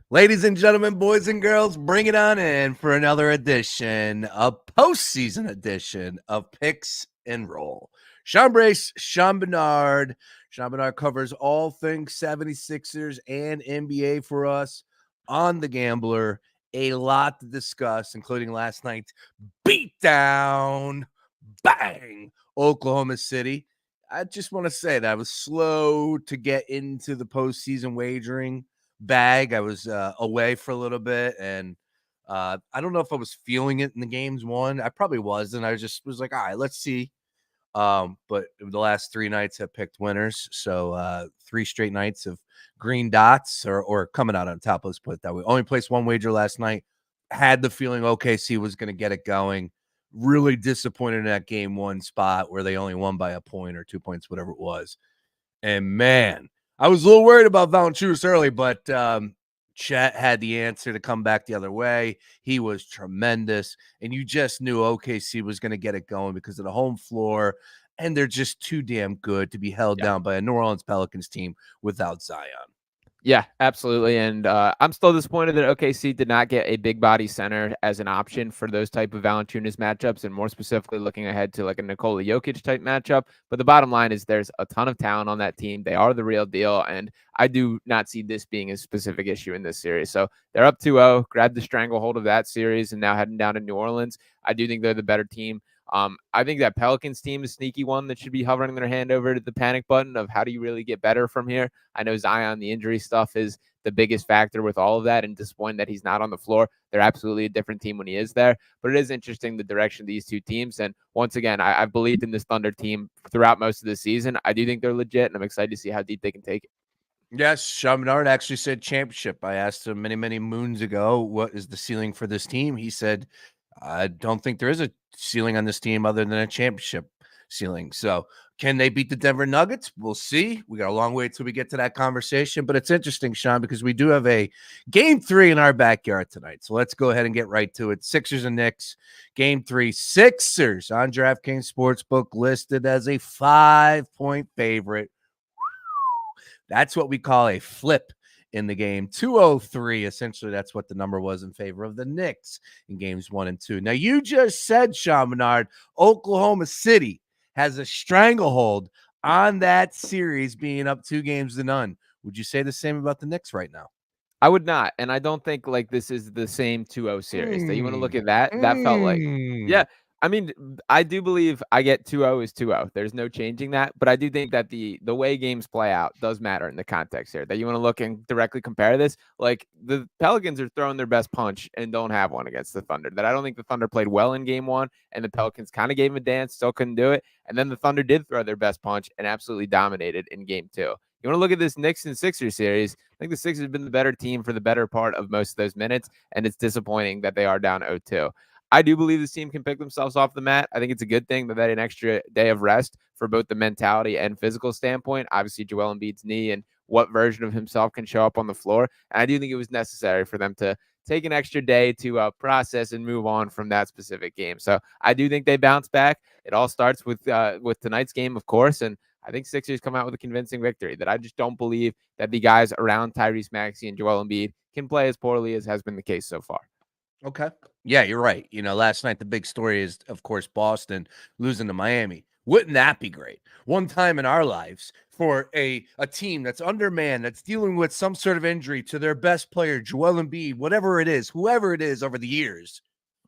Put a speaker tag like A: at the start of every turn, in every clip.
A: Ladies and gentlemen, boys and girls, bring it on in for another edition, a postseason edition of Picks and Roll. Brace, Sean Barnard. Sean Barnard covers all things 76ers and NBA for us on The Gambler. A lot to discuss, including last night's beatdown, bang, Oklahoma City. I just want to say that I was slow to get into the postseason wagering bag. I was away for a little bit, and I don't know if I was feeling it in the games one. I probably was, and I just was like, all right, let's see. But the last 3 nights have picked winners, so 3 straight nights of green dots or coming out on top. Let's put it that way. Only placed one wager last night. Had the feeling OKC was going to get it going. Really disappointed in that game one spot where they only won by a point or 2 points, whatever it was. And man, I was a little worried about Valanciunas early, but Chet had the answer to come back the other way. He was tremendous, and you just knew OKC was going to get it going because of the home floor, and they're just too damn good to be held down by a New Orleans Pelicans team without Zion.
B: Yeah, absolutely. And I'm still disappointed that OKC did not get a big body center as an option for those type of Valanciunas matchups, and more specifically looking ahead to like a Nikola Jokic type matchup. But the bottom line is there's a ton of talent on that team. They are the real deal, and I do not see this being a specific issue in this series. So they're up 2-0, grabbed the stranglehold of that series, and now heading down to New Orleans. I do think they're the better team. I think that Pelicans team is sneaky one that should be hovering their hand over to the panic button of how do you really get better from here. I know Zion, the injury stuff is the biggest factor with all of that, and disappointed that he's not on the floor. They're absolutely a different team when he is there, but it is interesting the direction of these two teams. And once again, I've believed in this Thunder team throughout most of the season. I do think they're legit, and I'm excited to see how deep they can take it.
A: Yes, Sean Barnard actually said championship. I asked him many, many moons ago, what is the ceiling for this team? He said, I don't think there is a ceiling on this team other than a championship ceiling. So can they beat the Denver Nuggets? We'll see. We got a long way till we get to that conversation, but it's interesting, Sean, because we do have a game 3 in our backyard tonight. So let's go ahead and get right to it. Sixers and Knicks, game 3. Sixers on DraftKings Sportsbook listed as a 5-point favorite. That's what we call a flip in the game. 203, essentially, that's what the number was in favor of the Knicks in games 1 and 2. Now, you just said, Sean Barnard, Oklahoma City has a stranglehold on that series being up 2-0. Would you say the same about the Knicks right now?
B: I would not, and I don't think like this is the same 2-0 series. That you want to look at that. That felt like, yeah. I mean, I do believe I get 2-0 is 2-0. There's no changing that, but I do think that the way games play out does matter in the context here. That you want to look and directly compare this. Like the Pelicans are throwing their best punch and don't have one against the Thunder. That I don't think the Thunder played well in game 1, and the Pelicans kind of gave them a dance, still couldn't do it. And then the Thunder did throw their best punch and absolutely dominated in game 2. You want to look at this Knicks and Sixers series. I think the Sixers have been the better team for the better part of most of those minutes, and it's disappointing that they are down 0-2. I do believe this team can pick themselves off the mat. I think it's a good thing that they had an extra day of rest for both the mentality and physical standpoint. Obviously, Joel Embiid's knee and what version of himself can show up on the floor. And I do think it was necessary for them to take an extra day to process and move on from that specific game. So I do think they bounce back. It all starts with tonight's game, of course, and I think Sixers come out with a convincing victory. That I just don't believe that the guys around Tyrese Maxey and Joel Embiid can play as poorly as has been the case so far.
A: Okay. Yeah, you're right. You know, last night the big story is, of course, Boston losing to Miami. Wouldn't that be great? One time in our lives for a team that's undermanned, that's dealing with some sort of injury to their best player, Joel Embiid, whatever it is, whoever it is over the years,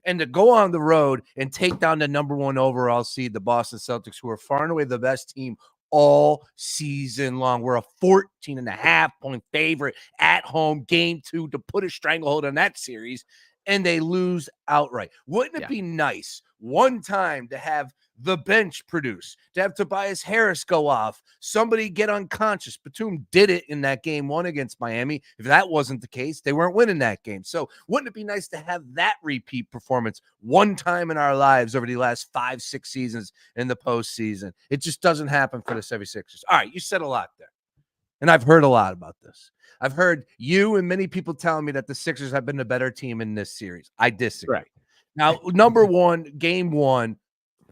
A: and to go on the road and take down the number 1 overall seed, the Boston Celtics, who are far and away the best team all season long. We're a 14.5-point favorite at home, game 2, to put a stranglehold on that series, and they lose outright. Wouldn't it be nice one time to have the bench produce, to have Tobias Harris go off, somebody get unconscious? Batum did it in that game 1 against Miami. If that wasn't the case, they weren't winning that game. So wouldn't it be nice to have that repeat performance one time in our lives over the last 5-6 seasons in the postseason? It just doesn't happen for the 76ers. All right, you said a lot there, and I've heard a lot about this. I've heard you and many people telling me that the Sixers have been the better team in this series. I disagree.
B: Right.
A: Now, number 1, game 1,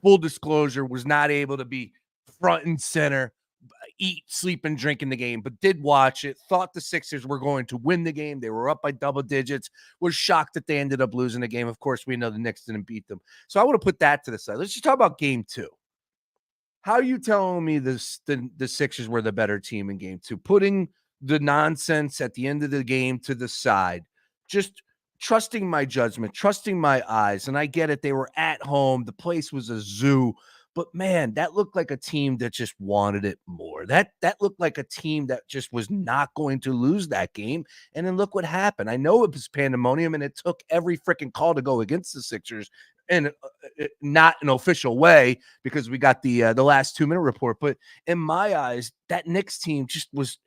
A: full disclosure, was not able to be front and center eat, sleep, and drink in the game, but did watch it, thought the Sixers were going to win the game. They were up by double digits, was shocked that they ended up losing the game. Of course, we know the Knicks didn't beat them. So I want to put that to the side. Let's just talk about game 2. How are you telling me the Sixers were the better team in game 2? Putting the nonsense at the end of the game to the side, just trusting my judgment, trusting my eyes. And I get it. They were at home. The place was a zoo. But man, that looked like a team that just wanted it more. That looked like a team that just was not going to lose that game. And then look what happened. I know it was pandemonium, and it took every freaking call to go against the Sixers, and not an official way, because we got the last 2-minute report. But in my eyes, that Knicks team just was.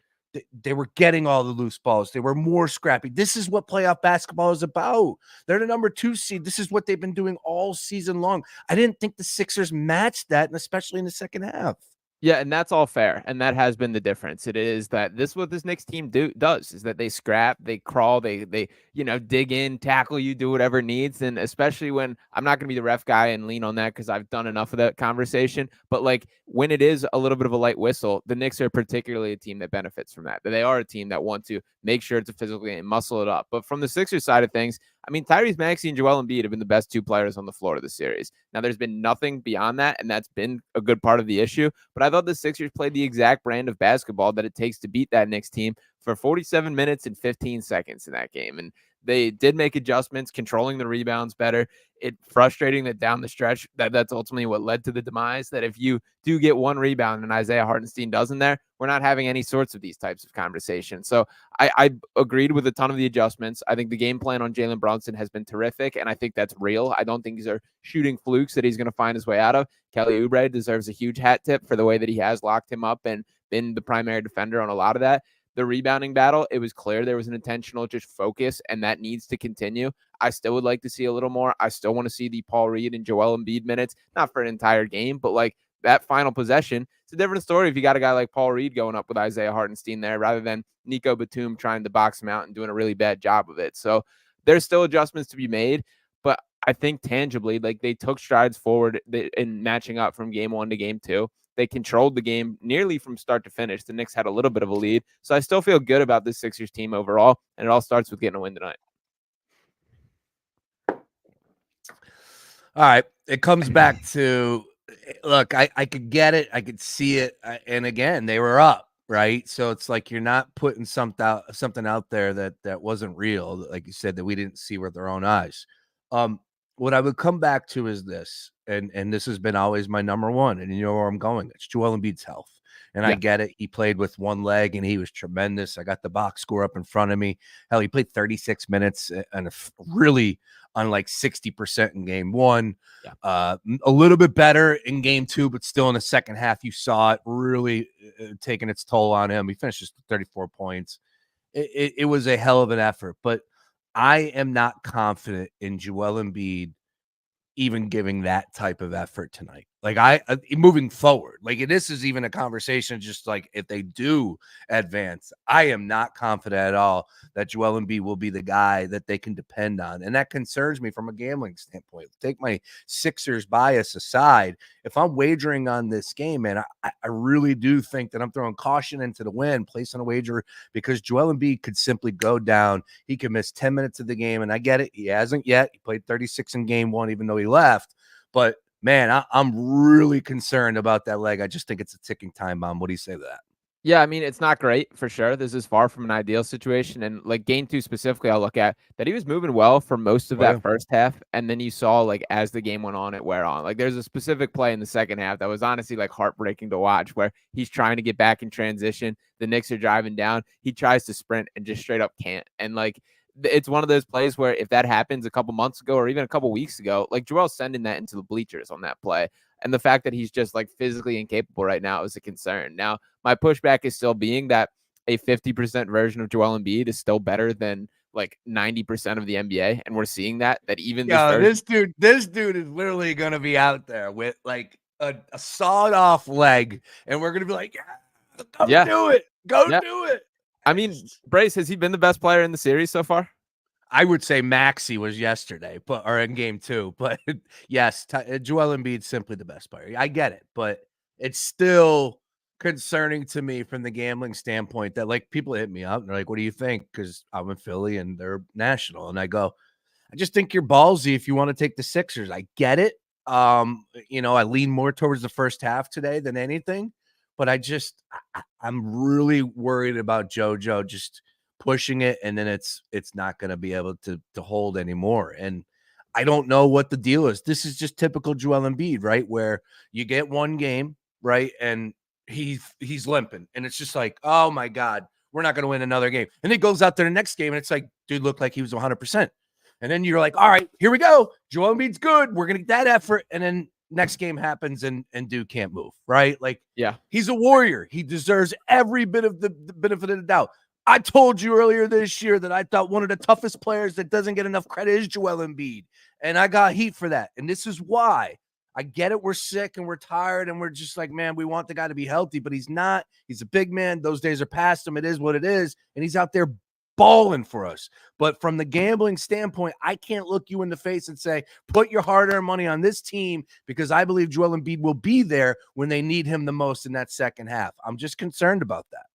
A: They were getting all the loose balls. They were more scrappy. This is what playoff basketball is about. They're the number 2 seed. This is what they've been doing all season long. I didn't think the Sixers matched that, and especially in the second half.
B: Yeah, and that's all fair, and that has been the difference. It is that this what this Knicks team does is that they scrap, they crawl, they dig in, tackle you, do whatever it needs, and especially when I'm not going to be the ref guy and lean on that because I've done enough of that conversation. But like when it is a little bit of a light whistle, the Knicks are particularly a team that benefits from that. They are a team that want to make sure it's a physical game, muscle it up. But from the Sixers side of things, I mean, Tyrese Maxey and Joel Embiid have been the best 2 players on the floor of the series. Now, there's been nothing beyond that, and that's been a good part of the issue. But I thought the Sixers played the exact brand of basketball that it takes to beat that Knicks team for 47 minutes and 15 seconds in that game. And they did make adjustments, controlling the rebounds better. It frustrating that down the stretch, that's ultimately what led to the demise, that if you do get 1 rebound and Isaiah Hartenstein doesn't there, we're not having any sorts of these types of conversations. So I agreed with a ton of the adjustments. I think the game plan on Jalen Brunson has been terrific, and I think that's real. I don't think these are shooting flukes that he's going to find his way out of. Kelly Oubre deserves a huge hat tip for the way that he has locked him up and been the primary defender on a lot of that. The rebounding battle, it was clear there was an intentional just focus, and that needs to continue. I still would like to see a little more. I still want to see the Paul Reed and Joel Embiid minutes, not for an entire game, but like that final possession. It's a different story if you got a guy like Paul Reed going up with Isaiah Hartenstein there rather than Nico Batum trying to box him out and doing a really bad job of it. So there's still adjustments to be made, but I think tangibly, like they took strides forward in matching up from game 1 to game 2. They controlled the game nearly from start to finish. The Knicks had a little bit of a lead. So I still feel good about this Sixers team overall, and it all starts with getting a win tonight.
A: All right. It comes back to, look, I could get it. I could see it. And again, they were up, right? So it's like you're not putting something out there that wasn't real, like you said, that we didn't see with our own eyes. What I would come back to is this, and this has been always my number one, and you know where I'm going. It's Joel Embiid's health. And I get it. He played with 1 leg, and he was tremendous. I got the box score up in front of me. Hell, he played 36 minutes and really on like 60% in game 1. Yeah. A little bit better in game 2, but still in the second half, you saw it really taking its toll on him. He finished just 34 points. It was a hell of an effort, but I am not confident in Joel Embiid even giving that type of effort tonight. Like moving forward, like this is even a conversation, just like if they do advance, I am not confident at all that Joel Embiid will be the guy that they can depend on. And that concerns me from a gambling standpoint. Take my Sixers bias aside. If I'm wagering on this game, man, I really do think that I'm throwing caution into the wind, placing a wager, because Joel Embiid could simply go down. He could miss 10 minutes of the game. And I get it. He hasn't yet. He played 36 in game 1, even though he left. But man, I'm really concerned about that leg. I just think it's a ticking time bomb. What do you say to that?
B: Yeah, I mean, it's not great for sure. This is far from an ideal situation. And like game 2 specifically, I'll look at that he was moving well for most of that first half. And then you saw like as the game went on, it wear on. Like there's a specific play in the second half that was honestly like heartbreaking to watch, where he's trying to get back in transition. The Knicks are driving down. He tries to sprint and just straight up can't. And like it's one of those plays where if that happens a couple months ago or even a couple weeks ago, like Joel's sending that into the bleachers on that play. And the fact that he's just like physically incapable right now is a concern. Now, my pushback is still being that a 50% version of Joel Embiid is still better than like 90% of the NBA. And we're seeing that even
A: this dude is literally going to be out there with like a sawed off leg. And we're going to be like, go do it. Go do it.
B: I mean, Brace, has he been the best player in the series so far?
A: I would say Maxey was yesterday, or in game 2. But yes, Joel Embiid's simply the best player. I get it, but it's still concerning to me from the gambling standpoint that like people hit me up and they're like, what do you think? Because I'm in Philly and they're national. And I go, I just think you're ballsy if you want to take the Sixers. I get it. I lean more towards the first half today than anything, but I'm really worried about JoJo just pushing it, and then it's not going to be able to hold anymore. And I don't know what the deal is. This is just typical Joel Embiid, right? Where you get one game, right, and he's limping, and it's just like, oh my God, we're not going to win another game. And he goes out there the next game, and it's like, dude looked like he was 100%. And then you're like, all right, here we go. Joel Embiid's good. We're going to get that effort. And then next game happens and dude can't move, right? Like,
B: yeah,
A: he's a warrior. He deserves every bit of the benefit of the doubt. I told you earlier this year that I thought one of the toughest players that doesn't get enough credit is Joel Embiid. And I got heat for that. And this is why. I get it. We're sick and we're tired and we're just like, man, we want the guy to be healthy, but he's not. He's a big man. Those days are past him. It is what it is. And he's out there balling for us. But from the gambling standpoint, I can't look you in the face and say, put your hard-earned money on this team because I believe Joel Embiid will be there when they need him the most in that second half. I'm just concerned about that.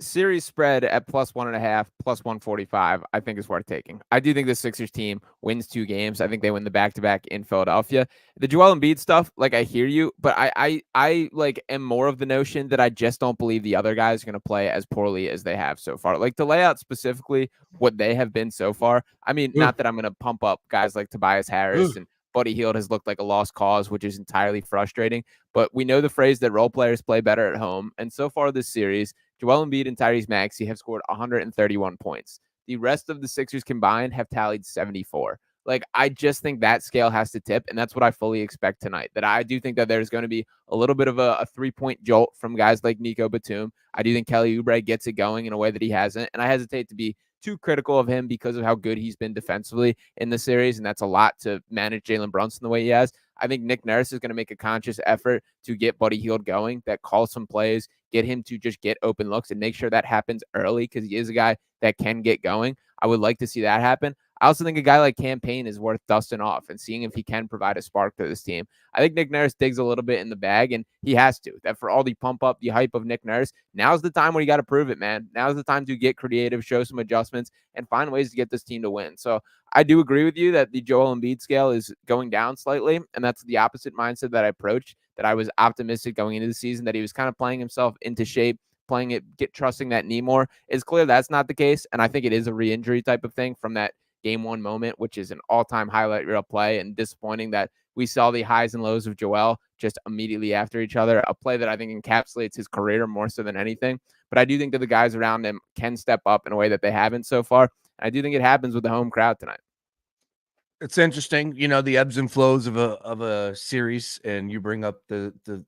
B: Series spread at +1.5, +145, I think is worth taking. I do think the Sixers team wins 2 games. I think they win the back-to-back in Philadelphia. The Joel Embiid stuff, like, I hear you, but I like am more of the notion that I just don't believe the other guys are going to play as poorly as they have so far. Like, to lay out specifically what they have been so far, I mean, not that I'm going to pump up guys like Tobias Harris and Buddy Hield has looked like a lost cause, which is entirely frustrating. But we know the phrase that role players play better at home. And so far this series, Joel Embiid and Tyrese Maxey have scored 131 points. The rest of the Sixers combined have tallied 74. Like, I just think that scale has to tip, and that's what I fully expect tonight. That I do think that there's going to be a little bit of a 3-point jolt from guys like Nico Batum. I do think Kelly Oubre gets it going in a way that he hasn't, and I hesitate to be too critical of him because of how good he's been defensively in the series, and that's a lot to manage Jalen Brunson the way he has. I think Nick Nurse is going to make a conscious effort to get Buddy Hield going, that calls some plays, get him to just get open looks and make sure that happens early because he is a guy that can get going. I would like to see that happen. I also think a guy like Cam Payne is worth dusting off and seeing if he can provide a spark to this team. I think Nick Nurse digs a little bit in the bag, and he has to. That for all the pump up, the hype of Nick Nurse, now's the time where you got to prove it, man. Now's the time to get creative, show some adjustments, and find ways to get this team to win. So I do agree with you that the Joel Embiid scale is going down slightly, and that's the opposite mindset that I approached, that I was optimistic going into the season, that he was kind of playing himself into shape, playing it, trusting that knee more. It's clear that's not the case, and I think it is a re-injury type of thing from that Game 1 moment, which is an all-time highlight reel play, and disappointing that we saw the highs and lows of Joel just immediately after each other, a play that I think encapsulates his career more so than anything. But I do think that the guys around him can step up in a way that they haven't so far. I do think it happens with the home crowd tonight.
A: It's interesting, the ebbs and flows of a series, and you bring up the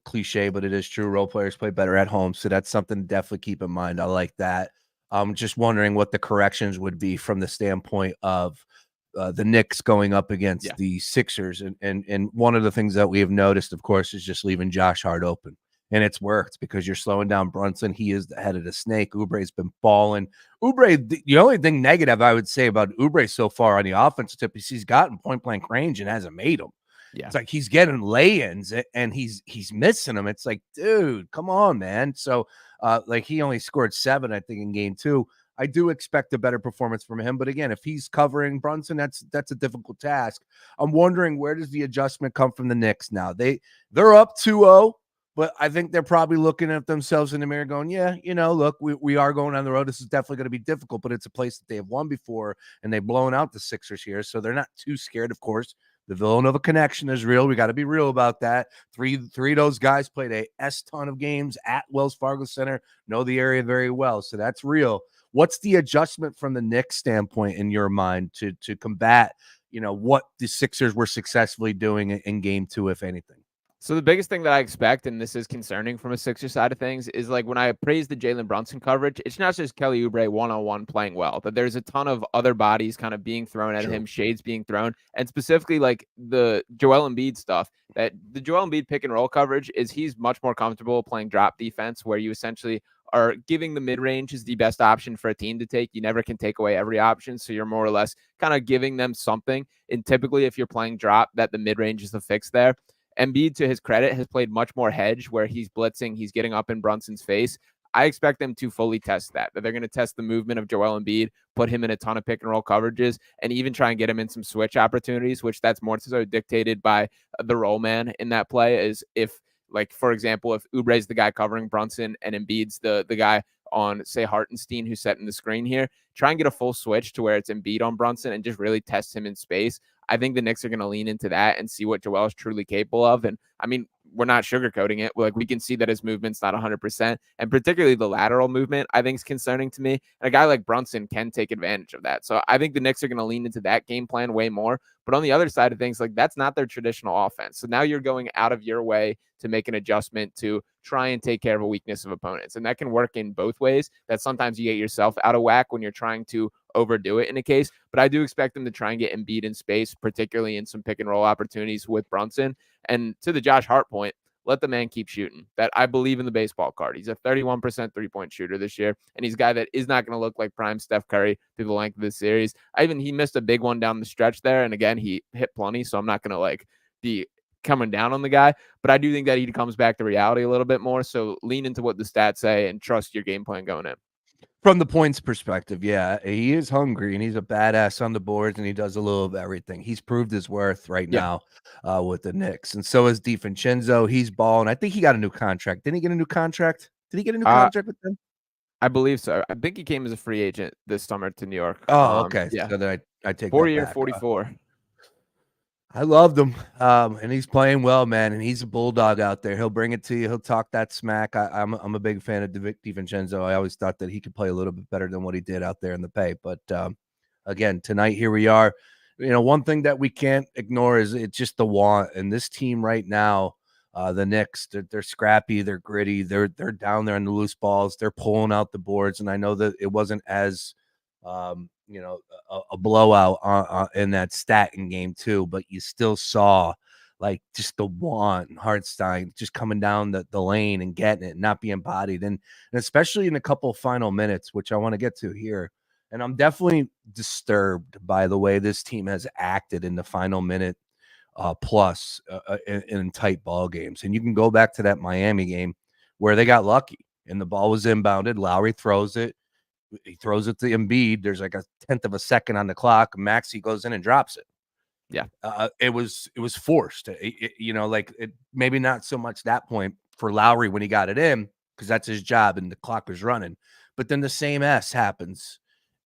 A: cliche, but it is true. Role players play better at home, so that's something to definitely keep in mind. I like that. I'm just wondering what the corrections would be from the standpoint of the Knicks going up against the Sixers, and one of the things that we have noticed, of course, is just leaving Josh Hart open. And it's worked because you're slowing down Brunson. He is the head of the snake. Oubre's been balling. Oubre, the only thing negative I would say about Oubre so far on the offensive tip is he's gotten point-blank range and hasn't made them. Yeah. It's like he's getting lay-ins and he's missing them. It's like, dude, come on, man. So, he only scored 7, I think, in game 2. I do expect a better performance from him. But again, if he's covering Brunson, that's a difficult task. I'm wondering, where does the adjustment come from the Knicks now? They're up 2-0. But I think they're probably looking at themselves in the mirror going, yeah, look, we are going on the road. This is definitely going to be difficult, but it's a place that they have won before, and they've blown out the Sixers here. So they're not too scared, of course. The Villanova connection is real. We got to be real about that. Three of those guys played a ton of games at Wells Fargo Center, know the area very well. So that's real. What's the adjustment from the Knicks standpoint in your mind to combat, what the Sixers were successfully doing in game 2, if anything?
B: So the biggest thing that I expect, and this is concerning from a Sixers side of things, is like when I praise the Jalen Brunson coverage, it's not just Kelly Oubre one-on-one playing well, but there's a ton of other bodies kind of being thrown at him, shades being thrown, and specifically like the Joel Embiid stuff, that the Joel Embiid pick and roll coverage is he's much more comfortable playing drop defense where you essentially are giving the mid-range is the best option for a team to take. You never can take away every option, so you're more or less kind of giving them something. And typically if you're playing drop, that the mid-range is the fix there. Embiid, to his credit, has played much more hedge where he's blitzing, he's getting up in Brunson's face. I expect them to fully test that they're going to test the movement of Joel Embiid, put him in a ton of pick and roll coverages, and even try and get him in some switch opportunities, which that's more so dictated by the roll man in that play. Is if, like, for example, if Oubre's the guy covering Brunson and Embiid's the guy on, say, Hartenstein, who's setting the screen here, try and get a full switch to where it's Embiid on Brunson and just really test him in space. I think the Knicks are going to lean into that and see what Joel is truly capable of. And I mean, we're not sugarcoating it. Like, we can see that his movement's not 100%, and particularly the lateral movement, I think, is concerning to me. And a guy like Brunson can take advantage of that. So I think the Knicks are going to lean into that game plan way more. But on the other side of things, like, that's not their traditional offense. So now you're going out of your way to make an adjustment to try and take care of a weakness of opponents. And that can work in both ways. That sometimes you get yourself out of whack when you're trying to overdo it in a case. But I do expect them to try and get Embiid in space, particularly in some pick and roll opportunities with Brunson. And to the Josh Hart point, let the man keep shooting. That I believe in the baseball card. He's a 31% three-point shooter this year, and he's a guy that is not going to look like prime Steph Curry through the length of this series. He missed a big one down the stretch there, and again, he hit plenty, so I'm not going to be coming down on the guy, but I do think that he comes back to reality a little bit more. So lean into what the stats say and trust your game plan going in.
A: From the points perspective, yeah, he is hungry and he's a badass on the boards and he does a little of everything. He's proved his worth right now with the Knicks. And so is DiVincenzo. He's balling. I think he got a new contract. Didn't he get a new contract? Did he get a new contract with them?
B: I believe so. I think he came as a free agent this summer to New York.
A: Oh, okay.
B: Yeah.
A: So then I take
B: 4-year, 44.
A: I loved him, and he's playing well, man. And he's a bulldog out there. He'll bring it to you. He'll talk that smack. I'm a big fan of DiVincenzo. I always thought that he could play a little bit better than what he did out there in the paint. But again, tonight here we are. One thing that we can't ignore is it's just the want. And this team right now, the Knicks, they're scrappy, they're gritty, they're down there on the loose balls, they're pulling out the boards. And I know that it wasn't as a blowout in that stat in game 2, but you still saw like just the want and Hartenstein just coming down the lane and getting it and not being bodied. And especially in a couple final minutes, which I want to get to here. And I'm definitely disturbed by the way this team has acted in the final minute plus in tight ball games. And you can go back to that Miami game where they got lucky and the ball was inbounded. Lowry throws it. He throws it to Embiid. There's like a tenth of a second on the clock. Maxey goes in and drops it.
B: Yeah.
A: It was forced. Maybe not so much that point for Lowry when he got it in because that's his job and the clock was running. But then the same S happens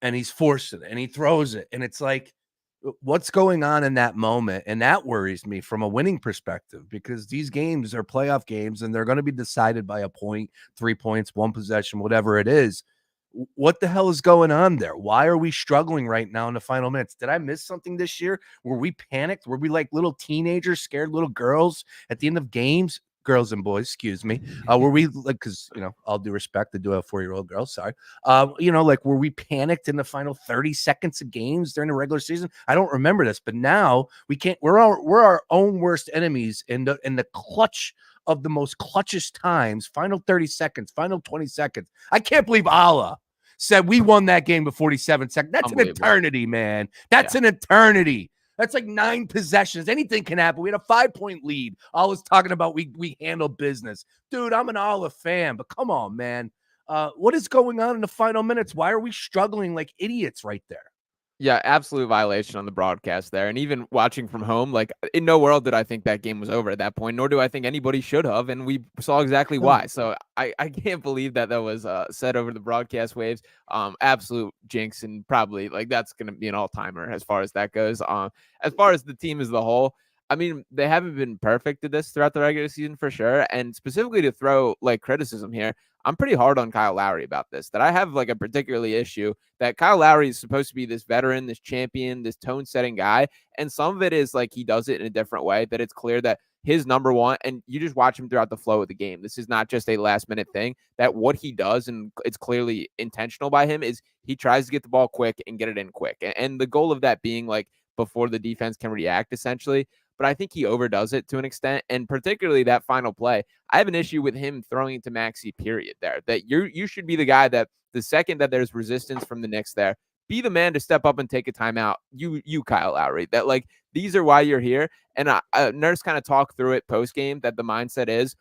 A: and he's forced it and he throws it. And it's like, what's going on in that moment? And that worries me from a winning perspective because these games are playoff games and they're going to be decided by a point, 3 points, one possession, whatever it is. What the hell is going on there? Why are we struggling right now in the final minutes? Did I miss something this year? Were we panicked? Were we like little teenagers, scared little girls at the end of games? Girls and boys, excuse me. Were we like, because, all due respect, I do have a 4-year-old girl, sorry. Were we panicked in the final 30 seconds of games during the regular season? I don't remember this, but now we can't, we're our own worst enemies in the clutch of the most clutchest times, final 30 seconds, final 20 seconds. I can't believe Allah said we won that game with 47 seconds. That's an eternity, man. That's an eternity. That's like 9 possessions. Anything can happen. We had a 5-point lead. I was talking about we handle business. Dude, I'm an Allah fan, but come on, man. What is going on in the final minutes? Why are we struggling like idiots right there?
B: Yeah, absolute violation on the broadcast there. And even watching from home, like, in no world did I think that game was over at that point, nor do I think anybody should have. And we saw exactly why. So I can't believe that was said over the broadcast waves. Absolute jinx, and probably like that's going to be an all-timer as far as that goes. As far as the team as the whole, I mean, they haven't been perfect at this throughout the regular season for sure. And specifically to throw like criticism here, I'm pretty hard on Kyle Lowry about this, that I have like a particularly issue that Kyle Lowry is supposed to be this veteran, this champion, this tone setting guy. And some of it is like he does it in a different way, that it's clear that his number one, and you just watch him throughout the flow of the game. This is not just a last minute thing, that what he does, and it's clearly intentional by him, is he tries to get the ball quick and get it in quick. And the goal of that being like before the defense can react, essentially. But I think he overdoes it to an extent, and particularly that final play. I have an issue with him throwing it to Maxey, period, there. That you should be the guy that the second that there's resistance from the Knicks there, be the man to step up and take a timeout. You Kyle Lowry. That like these are why you're here. And Nurse kind of talked through it post game that the mindset is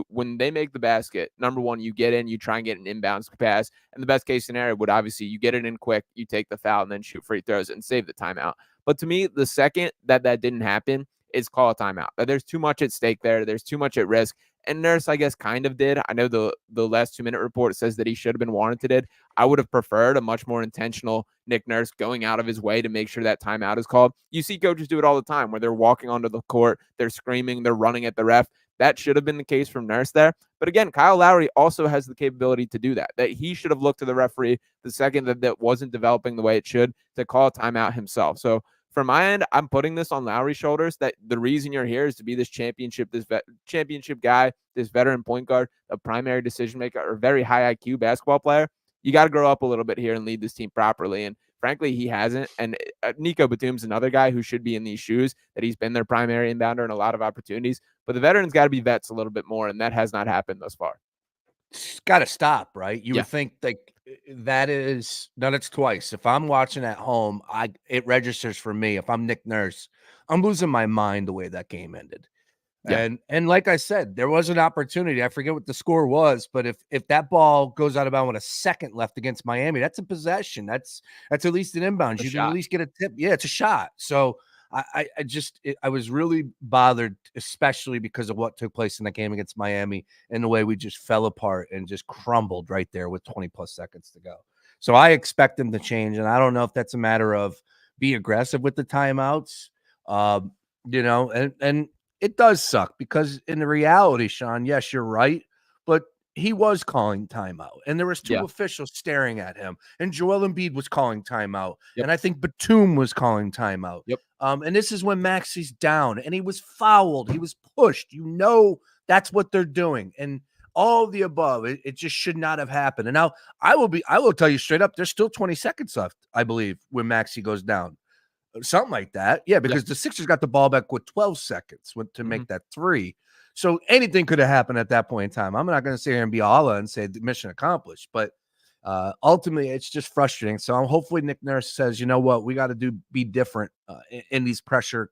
B: when they make the basket, number one, you get in, you try and get an inbounds pass. And the best case scenario would obviously you get it in quick, you take the foul and then shoot free throws and save the timeout. But to me, the second that didn't happen is call a timeout. There's too much at stake there. There's too much at risk. And Nurse, I guess, kind of did. I know the last 2-minute report says that he should have been warranted. I would have preferred a much more intentional Nick Nurse going out of his way to make sure that timeout is called. You see coaches do it all the time where they're walking onto the court, they're screaming, they're running at the ref. That should have been the case from Nurse there. But again, Kyle Lowry also has the capability to do that he should have looked to the referee the second that wasn't developing the way it should to call a timeout himself. So from my end, I'm putting this on Lowry's shoulders that the reason you're here is to be this championship guy, this veteran point guard, a primary decision maker, or very high IQ basketball player. You got to grow up a little bit here and lead this team properly. And frankly, he hasn't. And Nico Batum's another guy who should be in these shoes, that he's been their primary inbounder in a lot of opportunities. But the veterans got to be vets a little bit more, and that has not happened thus far.
A: It's got to stop, right? You would think like that is done. It's twice. If I'm watching at home, it registers for me. If I'm Nick Nurse, I'm losing my mind the way that game ended. Yeah. And like I said, there was an opportunity. I forget what the score was, but if that ball goes out of bounds with a second left against Miami, that's a possession. That's at least an inbound. You can at least get a tip. Yeah, it's a shot. So I was really bothered, especially because of what took place in the game against Miami and the way we just fell apart and just crumbled right there with 20 plus seconds to go. So I expect them to change. And I don't know if that's a matter of be aggressive with the timeouts, and it does suck because in the reality, Sean, yes, you're right, but he was calling timeout, and there was two officials staring at him, and Joel Embiid was calling timeout, and I think Batum was calling timeout. And this is when Maxi's down, and he was fouled, he was pushed. That's what they're doing, and all of the above. It just should not have happened. And now I will tell you straight up, there's still 20 seconds left, I believe, when Maxi goes down. Something like that. Yeah, because the Sixers got the ball back with 12 seconds to make that three. So anything could have happened at that point in time. I'm not going to sit here and be Allah and say the mission accomplished, but ultimately it's just frustrating. So hopefully Nick Nurse says, you know what, we got to be different in these pressure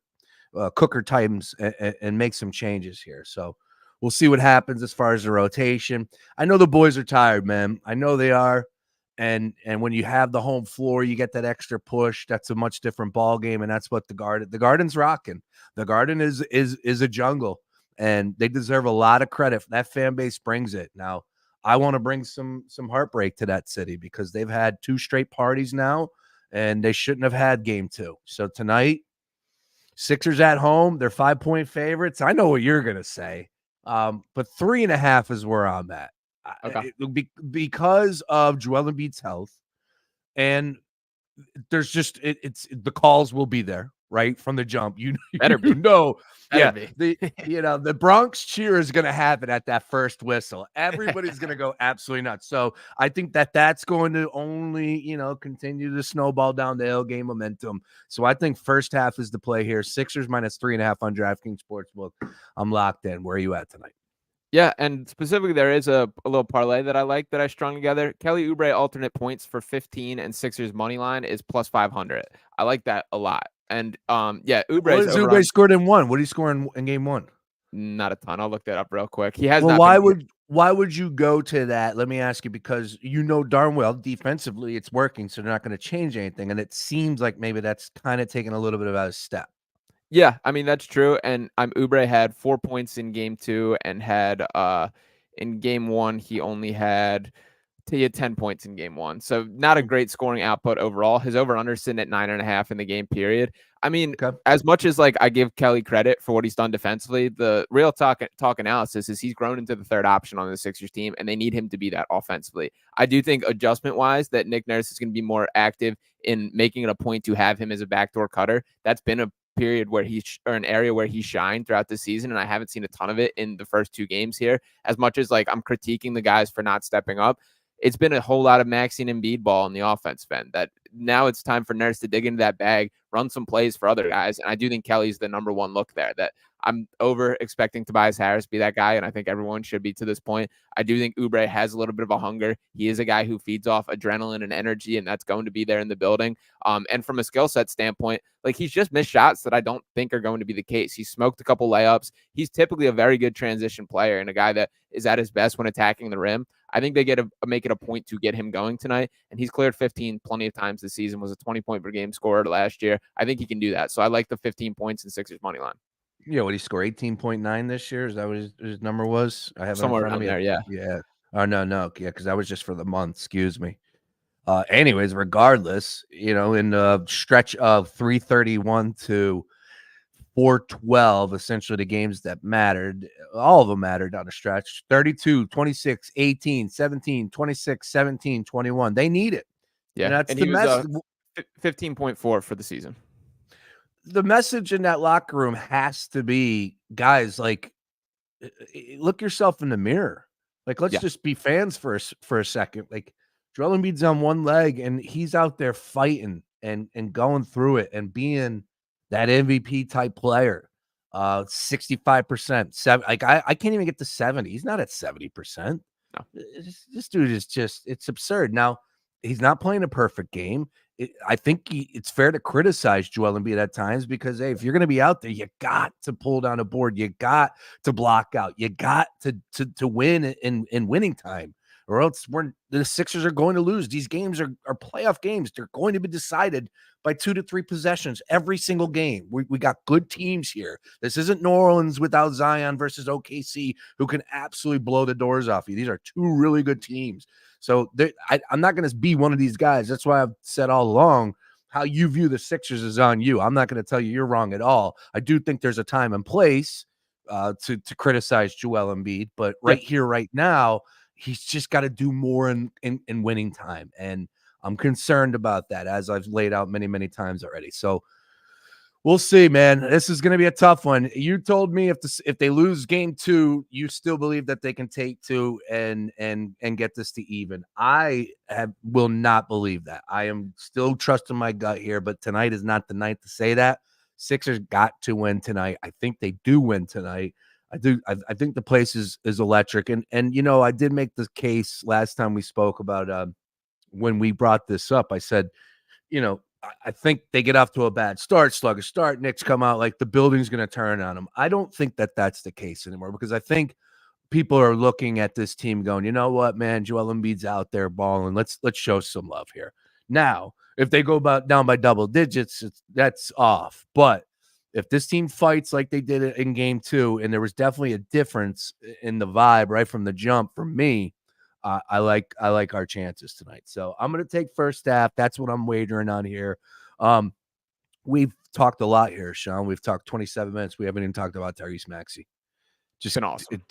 A: cooker times and make some changes here. So we'll see what happens as far as the rotation. I know the boys are tired, man. I know they are. And when you have the home floor, you get that extra push. That's a much different ball game, and that's what the Garden's rocking. The Garden is a jungle, and they deserve a lot of credit. That fan base brings it. Now, I want to bring some heartbreak to that city because they've had 2 straight parties now, and they shouldn't have had game 2. So tonight, Sixers at home. They're 5-point favorites. I know what you're gonna say, but 3.5 is where I'm at. Okay. Because of Joel Embiid's health, and there's just it's the calls will be there right from the jump. The Bronx cheer is going to happen at that first whistle. Everybody's going to go absolutely nuts. So I think that's going to only continue to snowball down the hill, gain momentum. So I think first half is the play here. Sixers minus 3.5 on DraftKings Sportsbook. I'm locked in. Where are you at tonight?
B: Yeah, and specifically, there is a little parlay that I like that I strung together. Kelly Oubre alternate points for 15 and Sixers money line is plus 500. I like that a lot. And
A: Oubre scored in 1? What did he score in game 1?
B: Not a ton. I'll look that up real quick. He has.
A: Well, why would you go to that? Let me ask you, because darn well defensively it's working, so they're not going to change anything, and it seems like maybe that's kind of taking a little bit of a step.
B: Yeah, I mean, that's true. And Oubre had 4 points in game 2 and had in game 1, he had 10 points in game 1. So not a great scoring output overall. His over-under sitting at 9.5 in the game period. I mean, as much as I give Kelly credit for what he's done defensively, the real talk analysis is he's grown into the third option on the Sixers team, and they need him to be that offensively. I do think adjustment-wise that Nick Nurse is going to be more active in making it a point to have him as a backdoor cutter. That's been a period where an area where he shined throughout the season, and I haven't seen a ton of it in the first 2 games here. As much as I'm critiquing the guys for not stepping up, it's been a whole lot of Maxi and Embiid ball in the offense end. That now it's time for Nurse to dig into that bag, run some plays for other guys, and I do think Kelly's the number 1 look there. That I'm over expecting Tobias Harris to be that guy, and I think everyone should be to this point. I do think Oubre has a little bit of a hunger. He is a guy who feeds off adrenaline and energy, and that's going to be there in the building. And from a skill set standpoint, like he's just missed shots that I don't think are going to be the case. He smoked a couple layups. He's typically a very good transition player and a guy that is at his best when attacking the rim. I think they make it a point to get him going tonight, and he's cleared 15 plenty of times this season, was a 20-point per game scorer last year. I think he can do that. So I like the 15 points in Sixers money line.
A: Yeah, what he scored 18.9 this year? Is that what his number was? I have it
B: Somewhere
A: in front of me.
B: there, yeah.
A: Yeah. Oh, no. Yeah, because that was just for the month. Excuse me. Anyways, regardless, in the stretch of 331 to 412, essentially the games that mattered, all of them mattered on a stretch. 32, 26, 18, 17, 26, 17, 21. They need it.
B: Yeah.
A: And that's
B: and
A: the
B: he
A: message.
B: was 15.4 for the season.
A: The message in that locker room has to be, guys, like, look yourself in the mirror. Like, let's just be fans for a second. Like, Joel Embiid's on one leg and he's out there fighting and going through it and being that MVP type player. 65%. Like I can't even get to 70. He's not at 70%.
B: No.
A: This dude is just, it's absurd. Now, he's not playing a perfect game. I think it's fair to criticize Joel Embiid at times because, hey, if you're going to be out there, you got to pull down a board. You got to block out. You got to win in winning time, or else the Sixers are going to lose. These games are playoff games. They're going to be decided by 2 to 3 possessions every single game. We got good teams here. This isn't New Orleans without Zion versus OKC, who can absolutely blow the doors off you. These are two really good teams. So I'm not going to be one of these guys. That's why I've said all along, how you view the Sixers is on you. I'm not going to tell you you're wrong at all. I do think there's a time and place to criticize Joel Embiid, but right here, right now, he's just got to do more in winning time. And I'm concerned about that, as I've laid out many, many times already. So we'll see, man. This is going to be a tough one. You told me if they lose game 2, you still believe that they can take 2 and get this to even. I will not believe that. I am still trusting my gut here, but tonight is not the night to say that. Sixers got to win tonight. I think they do win tonight. I do. I think the place is electric. And I did make the case last time we spoke about when we brought this up. I said, I think they get off to a bad start, sluggish start. Knicks come out like the building's going to turn on them. I don't think that that's the case anymore, because I think people are looking at this team going, you know what, man, Joel Embiid's out there balling. Let's show some love here. Now, if they go down by double digits, that's off. But if this team fights like they did in game 2, and there was definitely a difference in the vibe right from the jump for me, I like our chances tonight. So I'm going to take first half. That's what I'm wagering on here. We've talked a lot here, Sean. We've talked 27 minutes. We haven't even talked about Tyrese Maxey. Just
B: awesome.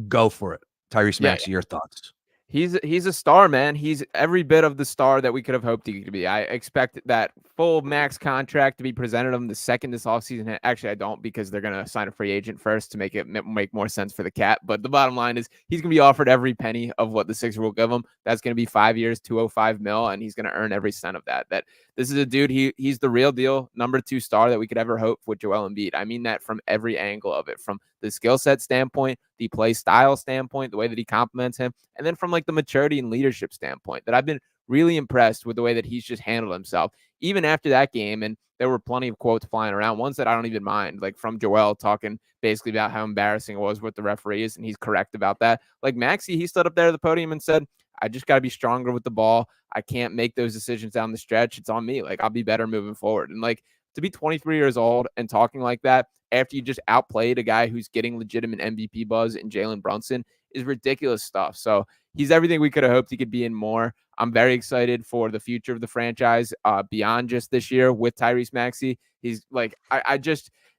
A: Go for it. Tyrese Maxey, your thoughts?
B: He's a star, man. He's every bit of the star that we could have hoped he could be. I expect that full max contract to be presented him the second this offseason. Actually, I don't, because they're going to sign a free agent first to make it make more sense for the cap. But the bottom line is he's going to be offered every penny of what the Sixers will give him. That's going to be 5 years, $205 million, and he's going to earn every cent of that. This is a dude, he's the real deal, number 2 star that we could ever hope with Joel Embiid. I mean that from every angle of it, from the skill set standpoint, the play style standpoint, the way that he compliments him, and then from like the maturity and leadership standpoint, that I've been really impressed with the way that he's just handled himself. Even after that game, and there were plenty of quotes flying around, ones that I don't even mind, like from Joel talking basically about how embarrassing it was with the referees, and he's correct about that. Like Maxey, he stood up there at the podium and said, I just got to be stronger with the ball. I can't make those decisions down the stretch. It's on me. Like, I'll be better moving forward. And like, to be 23 years old and talking like that after you just outplayed a guy who's getting legitimate MVP buzz in Jalen Brunson is ridiculous stuff. So he's everything we could have hoped he could be and more. I'm very excited for the future of the franchise beyond just this year with Tyrese Maxey. He's like,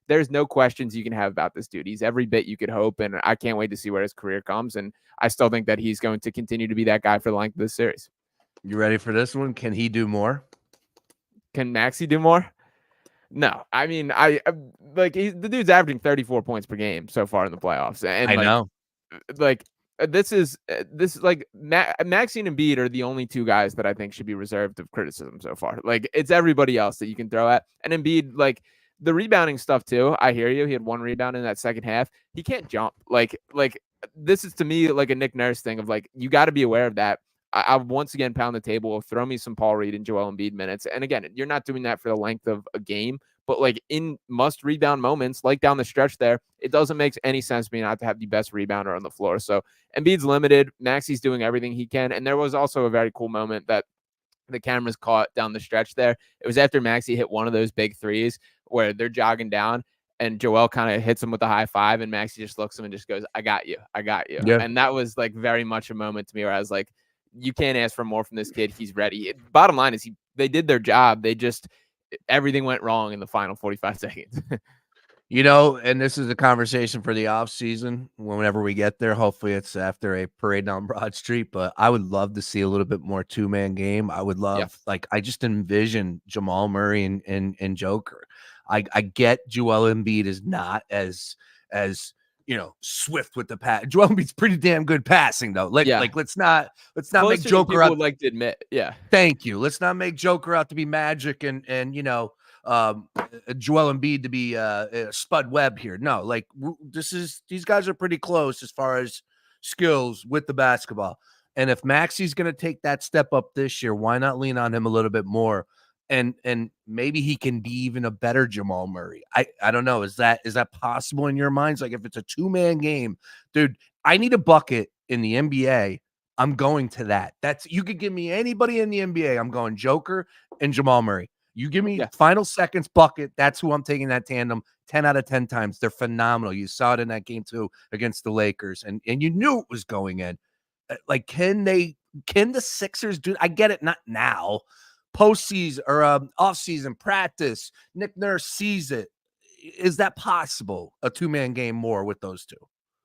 B: there's no questions you can have about this dude. He's every bit you could hope, and I can't wait to see where his career comes. And I still think that he's going to continue to be that guy for the length of this series.
A: You ready for this one? Can he do more?
B: Can Maxey do more? No. I mean, I like the dude's averaging 34 points per game so far in the playoffs. And
A: I know.
B: Like, this is like Maxey and Embiid are the only 2 guys that I think should be reserved of criticism so far. Like, it's everybody else that you can throw at. And Embiid, like, the rebounding stuff too. I hear you. He had 1 rebound in that second half. He can't jump. Like this is to me like a Nick Nurse thing of like, you got to be aware of that. I once again pound the table. Throw me some Paul Reed and Joel Embiid minutes. And again, you're not doing that for the length of a game, but like in must rebound moments, like down the stretch there, it doesn't make any sense to me not to have the best rebounder on the floor. So Embiid's limited. Maxi's doing everything he can. And there was also a very cool moment that the cameras caught down the stretch there. It was after Maxi hit one of those big threes where they're jogging down and Joel kind of hits him with a high five, and Maxi just looks at him and just goes, I got you. I got you.
A: Yeah.
B: And that was like very much a moment to me where I was like, you can't ask for more from this kid. He's ready. Bottom line is they did their job. Everything went wrong in the final 45 seconds.
A: And this is a conversation for the off season. Whenever we get there, hopefully it's after a parade down Broad Street, but I would love to see a little bit more 2-man game. I would love, I just envision Jamal Murray and Joker. I get Joel Embiid is not as swift with the pass. Joel Embiid's pretty damn good passing though. Let's not make Joker out,
B: would like to admit. Yeah.
A: Thank you. Let's not make Joker out to be magic and Joel Embiid to be Spud Webb here. No, like these guys are pretty close as far as skills with the basketball. And if Maxi's going to take that step up this year, why not lean on him a little bit more? And maybe he can be even a better Jamal Murray. I don't know. Is that possible in your minds? Like if it's a 2-man game, dude, I need a bucket in the NBA. I'm going to that. You could give me anybody in the NBA. I'm going Joker and Jamal Murray. You give me final seconds bucket. That's who I'm taking that tandem 10 out of 10 times. They're phenomenal. You saw it in that game too against the Lakers, and you knew it was going in. Like, can the Sixers do? I get it, not now. Postseason or off-season practice. Nick Nurse sees it. Is that possible? A 2-man game more with those two?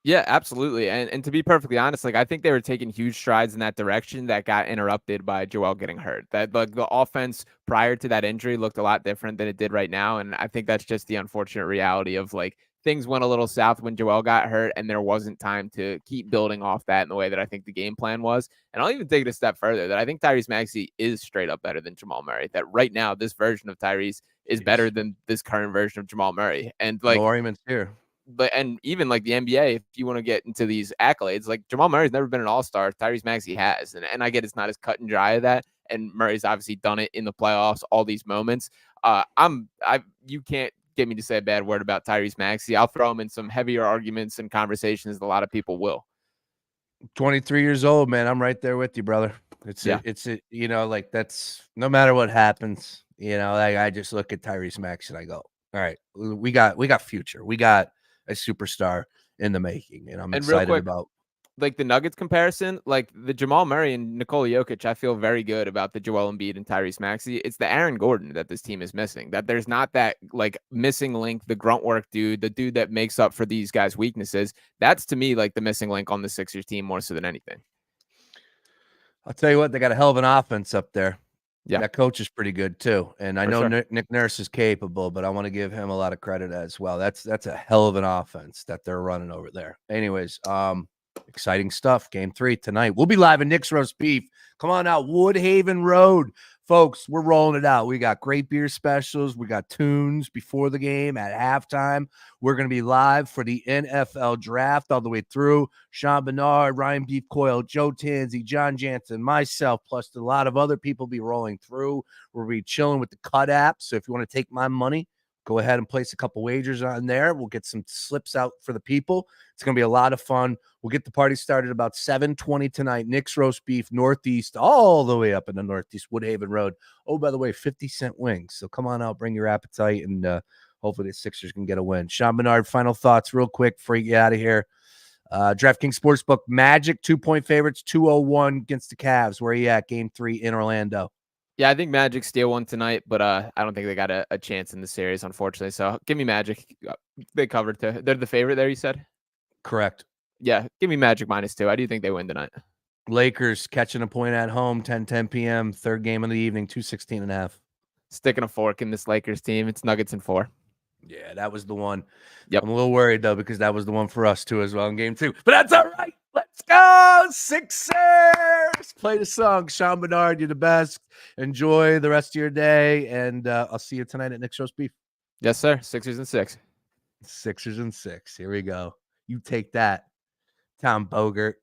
B: Yeah, absolutely. And to be perfectly honest, like I think they were taking huge strides in that direction that got interrupted by Joel getting hurt. That like the offense prior to that injury looked a lot different than it did right now. And I think that's just the unfortunate reality of like things went a little south when Joel got hurt and there wasn't time to keep building off that in the way that I think the game plan was. And I'll even take it a step further that I think Tyrese Maxey is straight up better than Jamal Murray. That right now, this version of Tyrese is better than this current version of Jamal Murray. And like
A: no arguments here.
B: And even like the NBA, if you want to get into these accolades, like Jamal Murray's never been an all-star. Tyrese Maxey has. And I get it's not as cut and dry as that. And Murray's obviously done it in the playoffs, all these moments. You can't get me to say a bad word about Tyrese Maxey. I'll throw him in some heavier arguments and conversations that a lot of people will.
A: 23 years old, man. I'm right there with you, brother. It's like that's no matter what happens, I just look at Tyrese Maxey and I go, all right, we got future. We got a superstar in the making, and I'm excited about
B: like the Nuggets comparison, like the Jamal Murray and Nikola Jokic. I feel very good about the Joel Embiid and Tyrese Maxey. It's the Aaron Gordon that this team is missing. That there's not that like missing link, the grunt work dude, the dude that makes up for these guys' weaknesses. That's to me like the missing link on the Sixers team more so than anything.
A: I'll tell you what, they got a hell of an offense up there.
B: Yeah,
A: that coach is pretty good too, and I know Nick Nurse is capable, but I want to give him a lot of credit as well. That's a hell of an offense that they're running over there. Anyways, exciting stuff. Game 3 tonight. We'll be live in Nick's Roast Beef. Come on out, Woodhaven Road, folks. We're rolling it out. We got great beer specials. We got tunes before the game at halftime. We're going to be live for the NFL draft all the way through. Sean Barnard, Ryan Beef Coyle, Joe Tanzi, John Jansen, myself, plus a lot of other people be rolling through. We'll be chilling with the Cut app. So if you want to take my money, go ahead and place a couple wagers on there. We'll get some slips out for the people. It's going to be a lot of fun. We'll get the party started about 7:20 tonight. Nick's Roast Beef, Northeast, all the way up in the Northeast, Woodhaven Road. Oh, by the way, 50-cent wings. So come on out, bring your appetite, and hopefully the Sixers can get a win. Sean Barnard, final thoughts real quick before you get out of here. DraftKings Sportsbook, Magic, 2-point favorites, 201 against the Cavs. Where are you at? Game 3 in Orlando.
B: Yeah, I think Magic steal one tonight, but I don't think they got a chance in the series, unfortunately. So give me Magic. They covered too. They're the favorite there, you said?
A: Correct.
B: Yeah, give me Magic -2. I do think they win tonight.
A: Lakers catching a point at home, 10 p.m., third game of the evening, 216.5.
B: Sticking a fork in this Lakers team. It's Nuggets in 4.
A: Yeah, that was the one.
B: Yep.
A: I'm a little worried, though, because that was the one for us, too, as well in game 2. But that's all right. Let's go, Sixers! Play the song. Sean Barnard, you're the best. Enjoy the rest of your day, and I'll see you tonight at Nick's Roast Beef.
B: Yes, sir. Sixers and 6.
A: Sixers and 6. Here we go. You take that, Tom Bogert.